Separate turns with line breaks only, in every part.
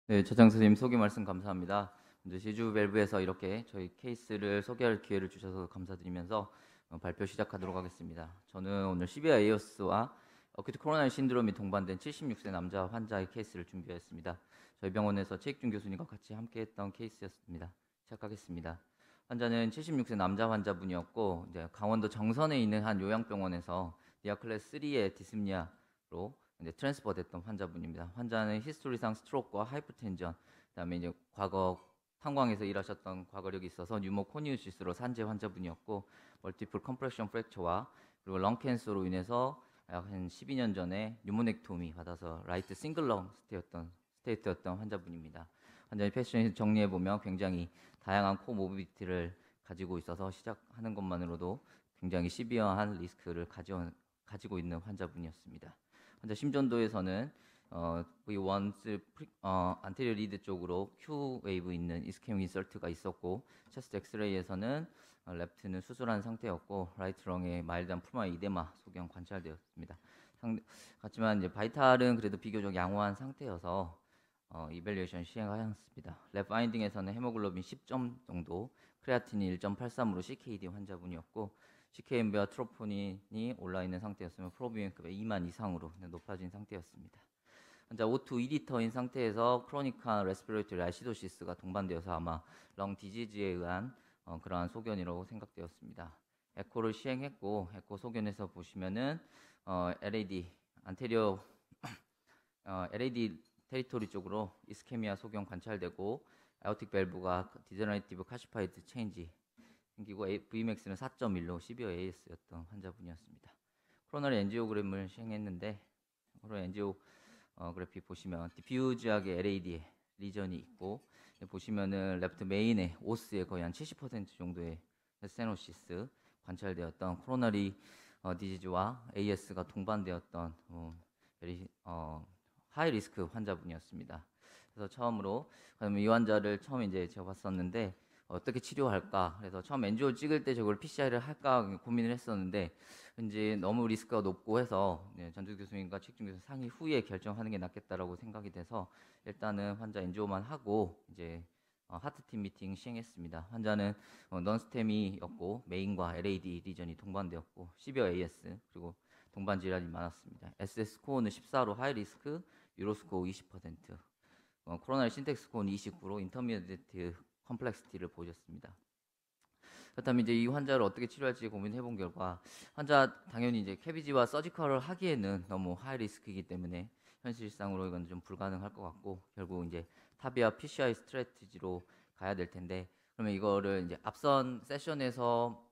네, 차장 선생님 소개 말씀 감사합니다. 먼저 시주 밸브에서 이렇게 저희 케이스를 소개할 기회를 주셔서 감사드리면서 발표 시작하도록 하겠습니다. 저는 오늘 시비아 에이오스와 어큐트 코로나리 신드롬이 동반된 76세 남자 환자의 케이스를 준비했습니다. 저희 병원에서 최익준 교수님과 같이 함께했던 케이스였습니다. 시작하겠습니다. 환자는 76세 남자 환자분이었고 이제 강원도 정선에 있는 한 요양병원에서 디아클래스 3의 디스미아로 이제 트랜스퍼 됐던 환자분입니다. 환자는 히스토리상 스트로크와 하이퍼텐전, 그다음에 이제 과거 탄광에서 일하셨던 과거력이 있어서 뉴모코니우시스로 산재 환자분이었고 멀티플 컴프레션 프랙처와 그리고 렁 캔서로 인해서 약 한 12년 전에 뉴모넥토미 받아서 라이트 싱글렁 스테이트였던 환자분입니다. 환자의 패션을 정리해 보면 굉장히 다양한 코모비디티를 가지고 있어서 시작하는 것만으로도 굉장히 시비어한 리스크를 가지고 있는 환자분이었습니다. 환자 심전도에서는 V1 안테리어 리드 쪽으로 Q 웨이브 있는 이스케믹 인설트가 있었고, 체스트 엑스레이에서는 랩트는 수술한 상태였고, 라이트 렁에 마일드한 풀마 이데마 소견 관찰되었습니다. 하지만 이제 바이탈은 그래도 비교적 양호한 상태여서 이밸류에이션 시행하였습니다. 랩 파인딩에서는 헤모글로빈 10점 정도, 크레아틴이 1.83으로 CKD 환자분이었고, CKMB와 트로포닌이 올라있는 상태였으면 프로비엠급의 2만 이상으로 높아진 상태였습니다. 환자 O2 2리터인 상태에서 크로니컬 레스피레이터리 아시도시스가 동반되어서 아마 렁 디지즈에 의한 그러한 소견이라고 생각되었습니다. 에코를 시행했고, 에코 소견에서 보시면은 LAD 안테리어 LAD 테리토리 쪽으로 이스케미아 소견 관찰되고, 아오틱 밸브가 디저너티브 카시파이드 체인지 생기고, Vmax는 4.1로 시비어 AS였던 환자분이었습니다. 코로나리 엔지오그램을 시행했는데, 코로나 엔지오 그래픽 보시면 디퓨즈하게 LAD에 리전이 있고, 보시면은 레프트 메인에 오스에 거의 한 70% 정도의 스테노시스 관찰되었던 코로나리 디지즈와 AS가 동반되었던 하이 리스크 환자분이었습니다. 그래서 처음으로 그러면 이 환자를 처음 이제 제가 봤었는데 어떻게 치료할까? 그래서 처음 엔지오 찍을 때 저걸 PCI를 할까 고민을 했었는데 왠지 너무 리스크가 높고 해서 전주 교수님과 책중 교수 상의 후에 결정하는 게 낫겠다라고 생각이 돼서 일단은 환자 엔지오만 하고 이제 하트팀 미팅 시행했습니다. 환자는 넌스테미였고 메인과 LAD 리전이 동반되었고 시비어 AS 그리고 동반 질환이 많았습니다. SS 스코어는 14로 하이 리스크, 유로 스코어 20%, 코로나리 신텍 스코어는 29로 인터미디에이트 컴플렉시티를 보였습니다. 그렇다면 이제 이 환자를 어떻게 치료할지 고민해 본 결과 환자 당연히 이제 캐비지와 서지컬을 하기에는 너무 하이 리스크이기 때문에 현실상으로 이건 좀 불가능할 것 같고 결국 이제 타비아 PCI 스트래티지로 가야 될 텐데 그러면 이거를 이제 앞선 세션에서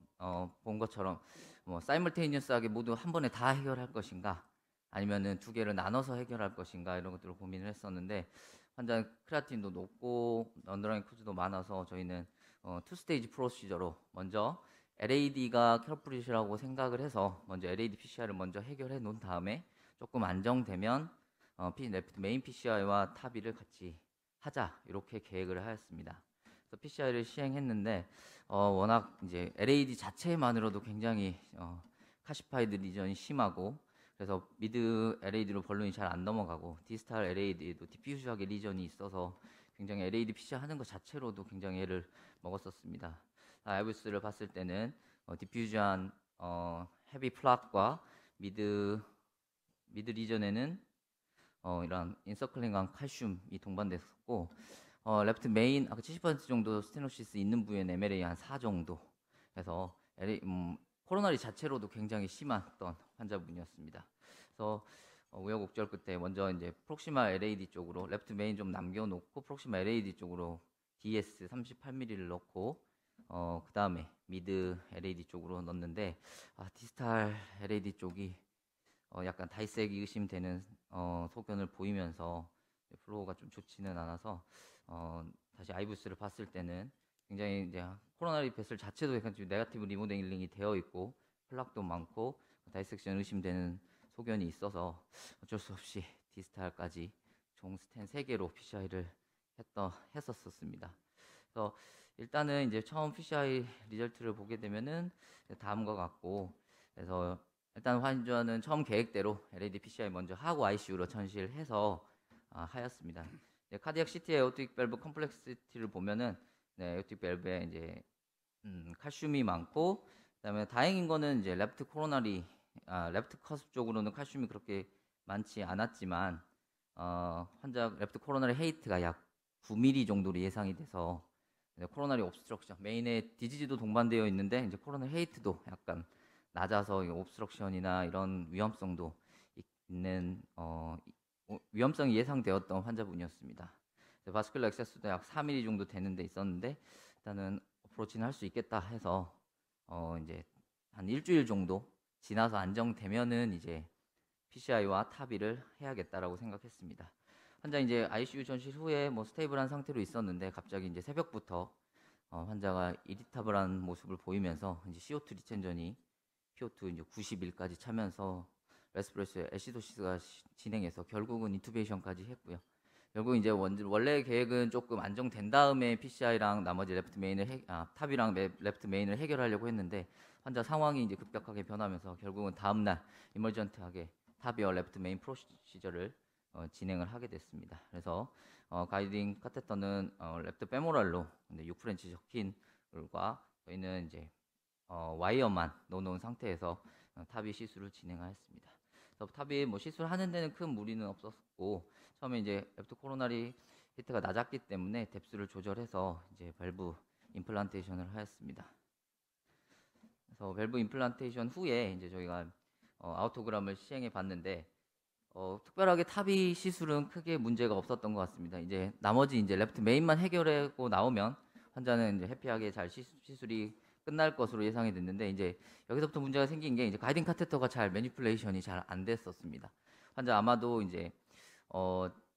본 것처럼 뭐 사이멀테이니어스하게 모두 한 번에 다 해결할 것인가 아니면은 두 개를 나눠서 해결할 것인가 이런 것들을 고민을 했었는데 환자 크레아틴도 높고 언더라인 코즈도 많아서 저희는 투 스테이지 프로시저로 먼저 LAD가 캐러프리시라고 생각을 해서 먼저 LAD PCI를 먼저 해결해 놓은 다음에 조금 안정되면 레프트 메인 PCI와 타비를 같이 하자 이렇게 계획을 하였습니다. 그래서 PCI를 시행했는데 워낙 이제 LAD 자체만으로도 굉장히 카시파이드 리전이 심하고 그래서 미드 LAD로 벌룬이 잘 안 넘어가고 디스탈 LAD에도 디퓨즈하게 리전이 있어서 굉장히 LAD PC 하는 것 자체로도 굉장히 애를 먹었었습니다. 아이브스를 봤을 때는 디퓨즈한 헤비 플락과 미드 리전에는 이런 인서클링한 칼슘이 동반됐었고 레프트 메인 아까 70% 정도 스테노시스 있는 부위에는 MLA 한 4 정도 해서 코로나리 자체로도 굉장히 심했던 환자분이었습니다. 그래서 우여곡절 끝에 먼저 이제 프록시마 LAD 쪽으로 레프트 메인 좀 남겨놓고 프록시마 LAD 쪽으로 DS 38mm를 넣고 그 다음에 미드 LAD 쪽으로 넣었는데 디스탈 LAD 쪽이 약간 다이색이 의심되는 소견을 보이면서 플로우가 좀 좋지는 않아서 다시 아이브스를 봤을 때는 굉장히 이제 코로나리 베슬 자체도 약간 좀 네거티브 리모델링이 되어 있고 플락도 많고 다이섹션 의심되는 소견이 있어서 어쩔 수 없이 디스탈까지 총 스텐 3개로 PCI를 했었습니다. 그래서 일단은 이제 처음 PCI 리절트를 보게 되면은 다음과 같고 그래서 일단 환자는 처음 계획대로 LED PCI 먼저 하고 ICU로 전시를 해서 하였습니다. 카디악 CT 에어틱 밸브 컴플렉시티를 보면은 네, 에어틱 밸브에 이제 칼슘이 많고 그다음에 다행인 거는 이제 레프트 커스 쪽으로는 칼슘이 그렇게 많지 않았지만 환자 레프트 코로나리 헤이트가 약 9mm 정도로 예상이 돼서 코로나리 옵스트럭션 메인에 디지즈도 동반되어 있는데 이제 코로나리 헤이트도 약간 낮아서 옵스트럭션이나 이런 위험성도 있는 위험성이 예상되었던 환자분이었습니다. 바스큘러 액세스도 약 4mm 정도 되는 데 있었는데 일단은 어프로치는 할 수 있겠다 해서 이제 한 일주일 정도 지나서 안정되면은 이제 PCI와 타비를 해야겠다라고 생각했습니다. 환자 이제 ICU 전실 후에 뭐 스테이블한 상태로 있었는데 갑자기 이제 새벽부터 환자가 이리타블한 모습을 보이면서 이제 CO2 리텐전이 PO2 이제 91까지 차면서 레스피레이터 애시도시스가 진행해서 결국은 인투베이션까지 했고요. 결국 이제 원래 계획은 조금 안정된 다음에 PCI랑 나머지 탑이랑 레프트 메인을 해결하려고 했는데 환자 상황이 이제 급격하게 변하면서 결국은 다음날 이머전트하게 탑이어 레프트 메인 프로시저를 진행을 하게 됐습니다. 그래서 가이딩 카테터는 레프트 페모랄로 6프렌치 적힌 과 저희는 이제 와이어만 넣어놓은 상태에서 탑이 시술을 진행하였습니다. 그래서 탑이 뭐 시술하는 데는 큰 무리는 없었고 처음에 이제 레프트 코로나리 히트가 낮았기 때문에 뎁스를 조절해서 이제 밸브 임플란테이션을 하였습니다. 그래서 밸브 임플란테이션 후에 이제 저희가 아우토그램을 시행해 봤는데 특별하게 탑이 시술은 크게 문제가 없었던 것 같습니다. 이제 나머지 이제 레프트 메인만 해결하고 나오면 환자는 이제 해피하게 잘 시술이 끝날 것으로 예상이 됐는데 이제 여기서부터 문제가 생긴 게 이제 가이딩 카테터가 잘 매니플레이션이 잘 안 됐었습니다. 환자 아마도 이제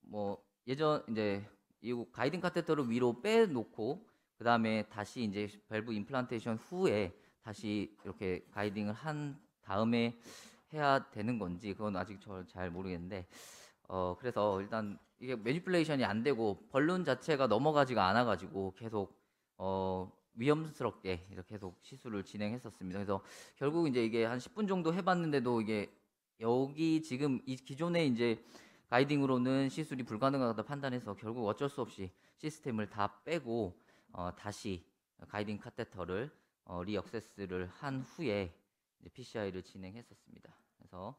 뭐 예전 이제 이 가이딩 카테터를 위로 빼놓고 그 다음에 다시 이제 밸브 임플란테이션 후에 다시 이렇게 가이딩을 한 다음에 해야 되는 건지 그건 아직 저 잘 모르겠는데 그래서 일단 이게 매니플레이션이 안 되고 벌룬 자체가 넘어가지가 않아 가지고 계속 위험스럽게 이렇게 계속 시술을 진행했었습니다. 그래서 결국 이제 이게 한 10분 정도 해봤는데도 이게 여기 지금 이 기존의 이제 가이딩으로는 시술이 불가능하다 판단해서 결국 어쩔 수 없이 시스템을 다 빼고 다시 가이딩 카테터를 리억세스를 한 후에 이제 PCI를 진행했었습니다. 그래서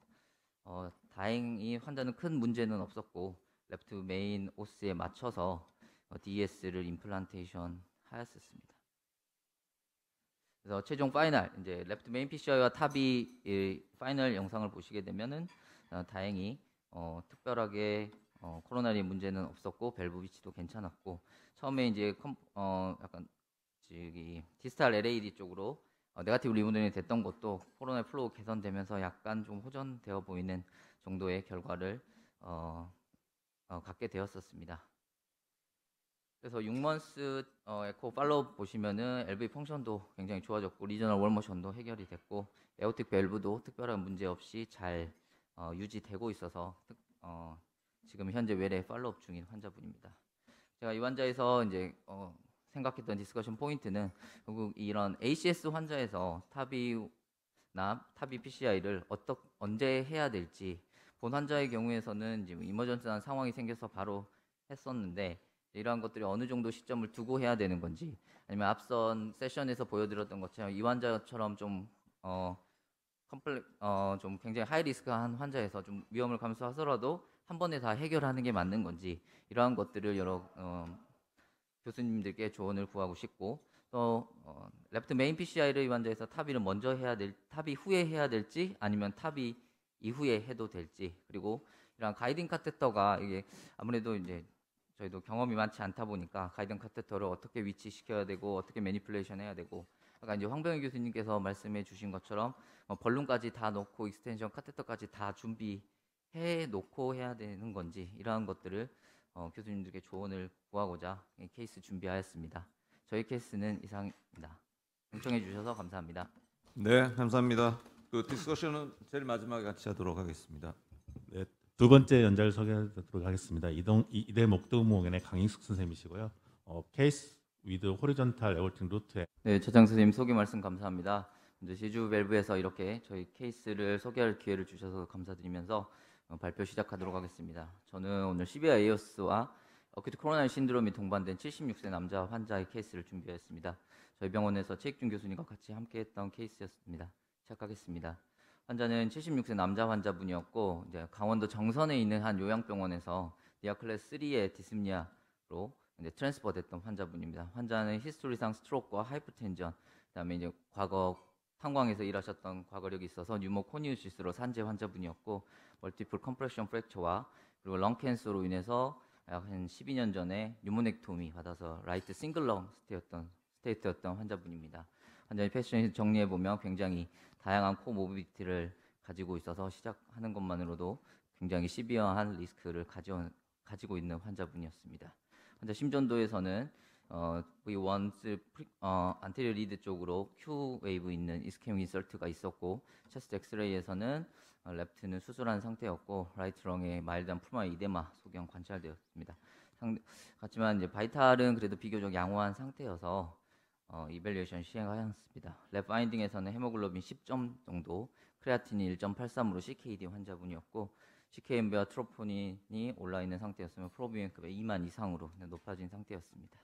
다행히 환자는 큰 문제는 없었고 레프트 메인 오스에 맞춰서 DS를 임플란테이션 하였었습니다. 그래서 최종 파이널 이제 레프트 메인 PCI와 탑이 파이널 영상을 보시게 되면은 다행히 특별하게 코로나리 문제는 없었고 밸브 위치도 괜찮았고 처음에 이제 약간 저기 디스탈 LAD 쪽으로 네가티브 리모델링이 됐던 것도 코로나 플로우 개선되면서 약간 좀 호전되어 보이는 정도의 결과를 갖게 되었었습니다. 그래서 6months 에코 팔로우 보시면은 LV 펑션도 굉장히 좋아졌고 리저널 월모션도 해결이 됐고 에어틱 밸브도 특별한 문제 없이 잘 유지되고 있어서 지금 현재 외래 팔로우업 중인 환자분입니다. 제가 이 환자에서 이제 생각했던 디스커션 포인트는 결국 이런 ACS 환자에서 탑이 PCI를 언제 해야 될지 본 환자의 경우에서는 지금 이머전스한 상황이 생겨서 바로 했었는데 이러한 것들이 어느 정도 시점을 두고 해야 되는 건지 아니면 앞선 세션에서 보여드렸던 것처럼 이 환자처럼 좀 좀 굉장히 하이 리스크한 환자에서 좀 위험을 감수하더라도 한 번에 다 해결하는 게 맞는 건지 이러한 것들을 여러 교수님들께 조언을 구하고 싶고 또 레프트 메인 PCI를 이 환자에서 탑이 후에 해야 될지 아니면 탑이 이후에 해도 될지 그리고 이런 가이딩 카테터가 이게 아무래도 이제 저희도 경험이 많지 않다 보니까 가이딩 카테터를 어떻게 위치시켜야 되고 어떻게 매니플레이션 해야 되고 아까 이제 황병희 교수님께서 말씀해 주신 것처럼 벌룬까지 다 넣고 익스텐션 카테터까지 다 준비해 놓고 해야 되는 건지 이러한 것들을 교수님들께 조언을 구하고자 이 케이스 준비하였습니다. 저희 케이스는 이상입니다. 신청해 주셔서 감사합니다.
네, 감사합니다. 그 디스커션은 제일 마지막에 같이 하도록 하겠습니다.
네, 두 번째 연자를 소개하도록 하겠습니다. 이대 목동공원의 강인숙 선생님이시고요. 케이스 위드 호리존탈 에어팅 루트에
네, 차장 선생님 소개 말씀 감사합니다. 먼저 시주 밸브에서 이렇게 저희 케이스를 소개할 기회를 주셔서 감사드리면서 발표 시작하도록 하겠습니다. 저는 오늘 CBI 에어스와 어큐트 코로나리 신드롬이 동반된 76세 남자 환자의 케이스를 준비했습니다. 저희 병원에서 최익준 교수님과 같이 함께했던 케이스였습니다. 시작하겠습니다. 환자는 76세 남자 환자분이었고 이제 강원도 정선에 있는 한 요양병원에서 니아클래스 3의 디스미아로 이제 트랜스퍼됐던 환자분입니다. 환자는 히스토리상 스트로크와 하이퍼텐전, 그다음에 이제 과거 탄광에서 일하셨던 과거력이 있어서 뉴모코니우시스로 산재 환자분이었고 멀티플 컴프레션 프랙처와 그리고 렁 캔서로 인해서 약 한 12년 전에 뉴모넥토미 받아서 라이트 싱글렁 스테이트였던 환자분입니다. 환자의 패션을 정리해 보면 굉장히 다양한 코모비디티를 가지고 있어서 시작하는 것만으로도 굉장히 시비어한 리스크를 가지고 있는 환자분이었습니다. 환자 심전도에서는 V1 안테리어 리드 쪽으로 Q 웨이브 있는 이스케믹 인설트가 있었고, 체스트 엑스레이에서는 랩트는 수술한 상태였고, 라이트 렁에 마일드한 풀마의 이데마 소견 관찰되었습니다. 하지만 이제 바이탈은 그래도 비교적 양호한 상태여서 이밸리에이션 시행하였습니다. 랩 파인딩에서는 헤모글로빈 10점 정도, 크레아틴이 1.83으로 CKD 환자분이었고, CKMB와 트로포닌이 올라있는 상태였으면 프로비엠급의 2만 이상으로 높아진 상태였습니다.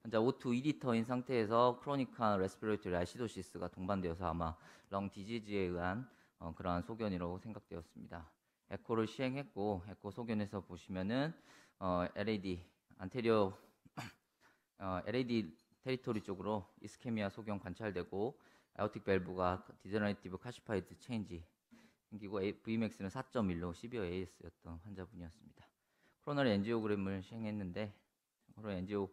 환자 O2 2리터인 상태에서 크로니컬 레스피레이터리 아시도시스가 동반되어서 아마 렁 디지즈에 의한 그러한 소견이라고 생각되었습니다. 에코를 시행했고, 에코 소견에서 보시면은 LAD 안테리어 LAD 테리토리 쪽으로 이스케미아 소견 관찰되고, 아오틱 밸브가 디제너레이티브 카시파이드 체인지 생기고, Vmax는 4.1로 시비어 AS였던 환자분이었습니다. 코로나리 엔지오그램을 시행했는데, 코로나 엔지오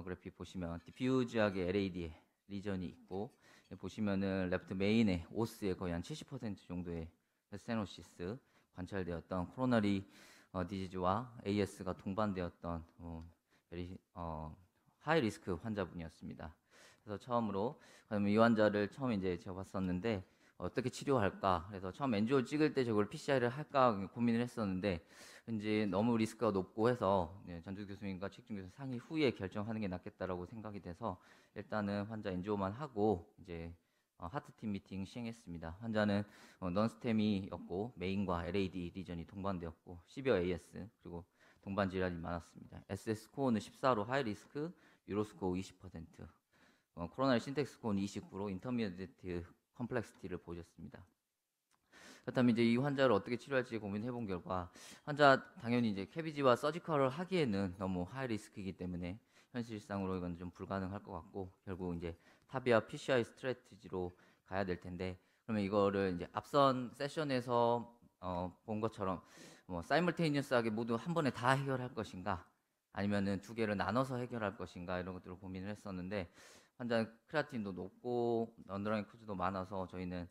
그래픽 보시면 디퓨즈하게 LAD에 리전이 있고, 보시면은 레프트 메인에 오스에 거의 한 70% 정도의 스테노시스 관찰되었던 코로나리 디지즈와 AS가 동반되었던 하이 리스크 환자분이었습니다. 그래서 처음으로 이 환자를 처음 이제 제가 봤었는데 어떻게 치료할까? 그래서 처음 엔지오 찍을 때 저걸 PCI를 할까 고민을 했었는데, 이제 너무 리스크가 높고 해서 전주 교수님과 최익준 교수 상의 후에 결정하는 게 낫겠다라고 생각이 돼서 일단은 환자 엔지오만 하고 이제 하트팀 미팅 시행했습니다. 환자는 넌스테미였고 메인과 LAD 리전이 동반되었고 시비어 AS 그리고 동반 질환이 많았습니다. SS 스코어는 14로 하이 리스크, 유로 스코어 20%, 코로나리 신텍스 스코어는 29로 인터미디에이트 컴플렉시티를 보셨습니다. 그렇다면 이제 이 환자를 어떻게 치료할지 고민해 본 결과, 환자 당연히 이제 캐비지와 서지컬을 하기에는 너무 하이 리스크이기 때문에 현실상으로 이건 좀 불가능할 것 같고, 결국 이제 타비아 PCI 스트래티지로 가야 될 텐데, 그러면 이거를 이제 앞선 세션에서 본 것처럼 사이멀테이니어스하게 모두 한 번에 다 해결할 것인가, 아니면은 두 개를 나눠서 해결할 것인가, 이런 것들을 고민을 했었는데, 환자 크레아틴도 높고 언더라인 코즈도 많아서 저희는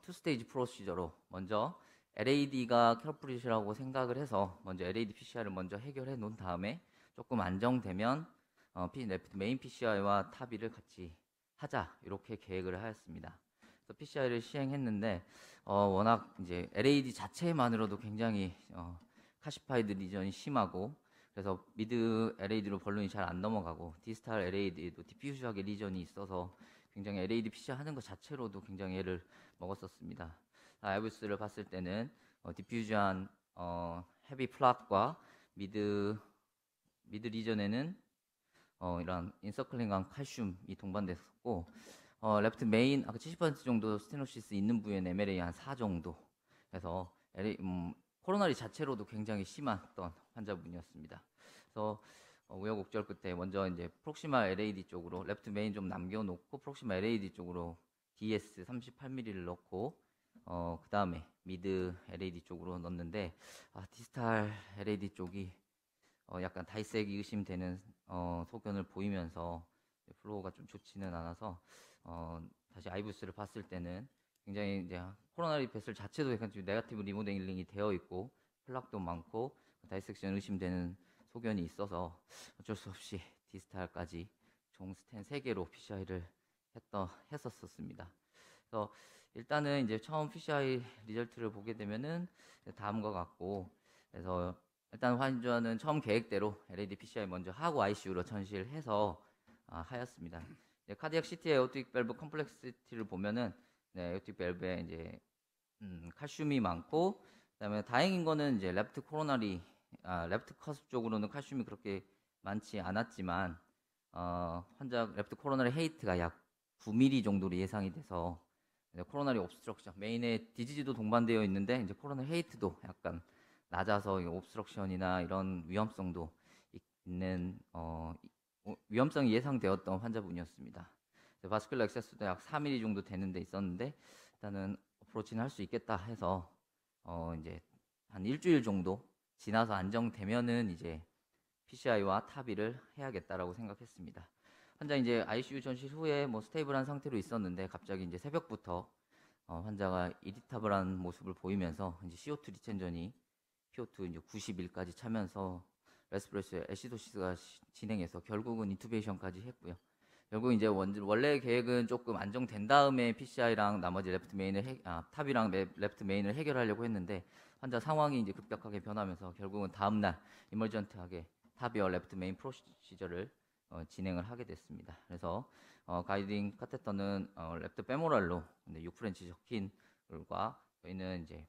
투 스테이지 프로시저로 먼저 LAD가 컬프릿이라고 생각을 해서 먼저 LAD PCI를 먼저 해결해 놓은 다음에 조금 안정되면 메인 PCI와 타비를 같이 하자, 이렇게 계획을 하였습니다. 그래서 PCI를 시행했는데 워낙 이제 LAD 자체만으로도 굉장히 카시파이드 리전이 심하고, 그래서 미드 LAD로 벌룬이 잘 안 넘어가고, 디스탈 LAD도 디퓨즈하게 리전이 있어서 굉장히 LAD PCI 하는 것 자체로도 굉장히 애를 먹었었습니다. 아이브스를 봤을 때는 디퓨즈한 헤비 플락과 미드 리전에는 이런 인서클링한 칼슘이 동반됐었고, 레프트 메인 아까 70% 정도 스테노시스 있는 부위에는 MLA 한 4 정도 해서 코로나리 자체로도 굉장히 심했던 환자분이었습니다. 그래서 우여곡절 끝에 먼저 이제 프록시마 LAD 쪽으로 레프트 메인 좀 남겨놓고 프록시마 LAD 쪽으로 DS 38mm를 넣고 그 다음에 미드 LAD 쪽으로 넣었는데, 디스탈 LAD 쪽이 약간 다이색이 의심되는 소견을 보이면서 플로우가 좀 좋지는 않아서 다시 아이브스를 봤을 때는 굉장히 이제 코로나리 베슬 자체도 약간 좀 네거티브 리모델링이 되어 있고 플락도 많고 다이섹션 의심되는 소견이 있어서 어쩔 수 없이 디스탈까지 총 스텐 3개로 PCI를 했었습니다. 그래서 일단은 이제 처음 PCI 리절트를 보게 되면은 다음과 같고, 그래서 일단 환자는 처음 계획대로 LAD PCI 먼저 하고 ICU로 전시를 해서 하였습니다. 카디악 CT 에어틱 밸브 컴플렉시티를 보면은 에어틱 밸브에 이제 칼슘이 많고, 그다음에 다행인 거는 이제 레프트 코로나리 레프트 커스 쪽으로는 칼슘이 그렇게 많지 않았지만 환자 레프트 코로나리 헤이트가 약 9mm 정도로 예상이 돼서 코로나리 옵스트럭션 메인에 디지즈도 동반되어 있는데 이제 코로나 헤이트도 약간 낮아서 옵스트럭션이나 이런 위험성도 있는 위험성이 예상되었던 환자분이었습니다. 바스큘러 액세스도 약 4mm 정도 되는 데 있었는데 일단은 어프로치는 할 수 있겠다 해서 이제 한 일주일 정도 지나서 안정되면은 이제 PCI와 타비를 해야겠다라고 생각했습니다. 환자 이제 ICU 전실 후에 뭐 스테이블한 상태로 있었는데 갑자기 이제 새벽부터 환자가 이리타블한 모습을 보이면서 이제 CO2 리텐전이 PO2 이제 91까지 차면서 레스피레이터 애시도시스가 진행해서 결국은 인투베이션까지 했고요. 결국 이제 원래 계획은 조금 안정된 다음에 PCI랑 나머지 레프트 메인을 탑이랑 레프트 메인을 해결하려고 했는데 환자 상황이 이제 급격하게 변하면서 결국은 다음 날 이머전트하게 탑이어 레프트 메인 프로시저를 진행을 하게 됐습니다. 그래서 가이딩 카테터는 레프트 페모랄로 6프렌치 적힌 과 저희는 이제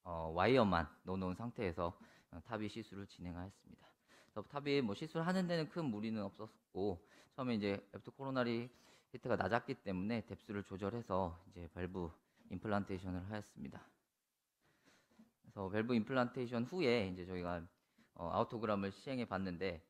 와이어만 넣어놓은 상태에서 탑이 시술을 진행하였습니다. 그래서 탑이 뭐 시술하는 데는 큰 무리는 없었고 처음에 이제 레프트 코로나리 히트가 낮았기 때문에 뎁스를 조절해서 이제 밸브 임플란테이션을 하였습니다. 그래서 밸브 임플란테이션 후에 이제 저희가 아우토그램을 시행해 봤는데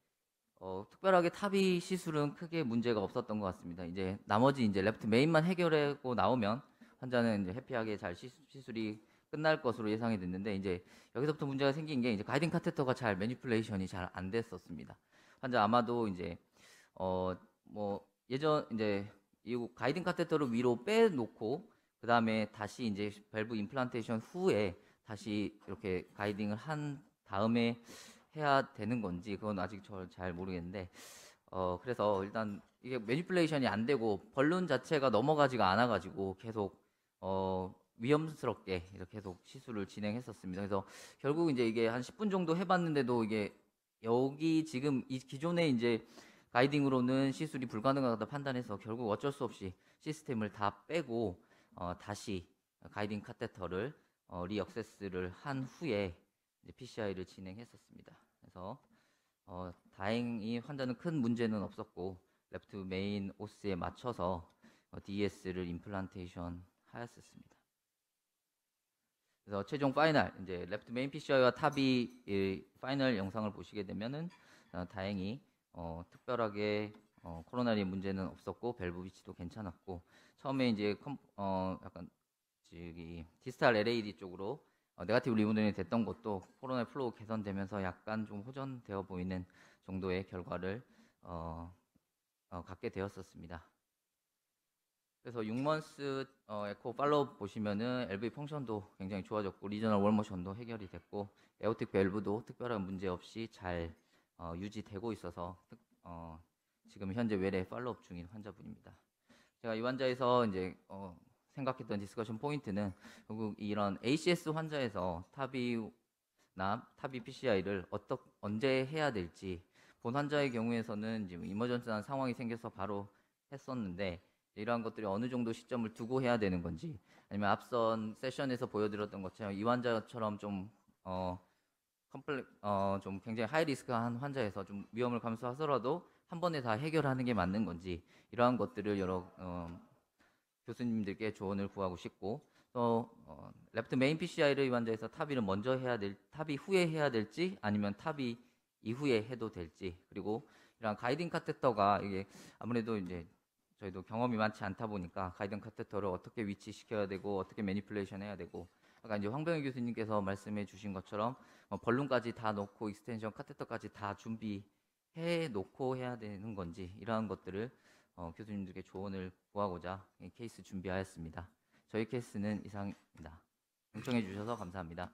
특별하게 탑이 시술은 크게 문제가 없었던 것 같습니다. 이제 나머지 이제 레프트 메인만 해결하고 나오면 환자는 이제 해피하게 잘 시술이 끝날 것으로 예상이 됐는데 이제 여기서부터 문제가 생긴 게 이제 가이딩 카테터가 잘 매니플레이션이 잘 안 됐었습니다. 환자 아마도 이제 뭐 예전 이제 이 가이딩 카테터를 위로 빼놓고 그 다음에 다시 이제 밸브 임플란테이션 후에 다시 이렇게 가이딩을 한 다음에 해야 되는 건지 그건 아직 저 잘 모르겠는데 그래서 일단 이게 매니플레이션이 안 되고 벌룬 자체가 넘어가지가 않아 가지고 계속 위험스럽게 이렇게 계속 시술을 진행했었습니다. 그래서 결국 이제 이게 한 10분 정도 해봤는데도 이게 여기 지금 이 기존에 이제 가이딩으로는 시술이 불가능하다 판단해서 결국 어쩔 수 없이 시스템을 다 빼고 다시 가이딩 카테터를 리억세스를 한 후에 PCI를 진행했었습니다. 그래서 다행히 환자는 큰 문제는 없었고 레프트 메인 오스에 맞춰서 DS를 임플란테이션 하였었습니다. 그래서 최종 파이널 이제 레프트 메인 PCI와 탑이 파이널 영상을 보시게 되면은 다행히 특별하게 코로나리 문제는 없었고 밸브 위치도 괜찮았고 처음에 이제 약간 저기 디스탈 LAD 쪽으로 네가티브 리모델링이 됐던 것도 코로나 플로우 개선되면서 약간 좀 호전되어 보이는 정도의 결과를 갖게 되었었습니다. 그래서 6months 에코 팔로우 보시면은 LV 펑션도 굉장히 좋아졌고 리저널 월모션도 해결이 됐고 에어틱 밸브도 특별한 문제 없이 잘 유지되고 있어서 지금 현재 외래 팔로업 중인 환자분입니다. 제가 이 환자에서 이제 생각했던 디스커션 포인트는 결국 이런 ACS 환자에서 탑이 PCI를 언제 해야 될지 본 환자의 경우에서는 지금 이머전스한 상황이 생겨서 바로 했었는데 이러한 것들이 어느 정도 시점을 두고 해야 되는 건지 아니면 앞선 세션에서 보여드렸던 것처럼 이 환자처럼 좀 좀 굉장히 하이 리스크한 환자에서 좀 위험을 감수하더라도 한 번에 다 해결하는 게 맞는 건지 이러한 것들을 여러 교수님들께 조언을 구하고 싶고 또 레프트 메인 PCI를 이 환자에서 탑이 후에 해야 될지 아니면 탑이 이후에 해도 될지 그리고 이런 가이딩 카테터가 이게 아무래도 이제 저희도 경험이 많지 않다 보니까 가이딩 카테터를 어떻게 위치시켜야 되고 어떻게 매니플레이션 해야 되고 아까 이제 황병희 교수님께서 말씀해 주신 것처럼 벌룬까지 다 넣고 익스텐션 카테터까지 다 준비해 놓고 해야 되는 건지 이러한 것들을 교수님들께 조언을 구하고자 이 케이스 준비하였습니다. 저희 케이스는 이상입니다. 경청해 주셔서 감사합니다.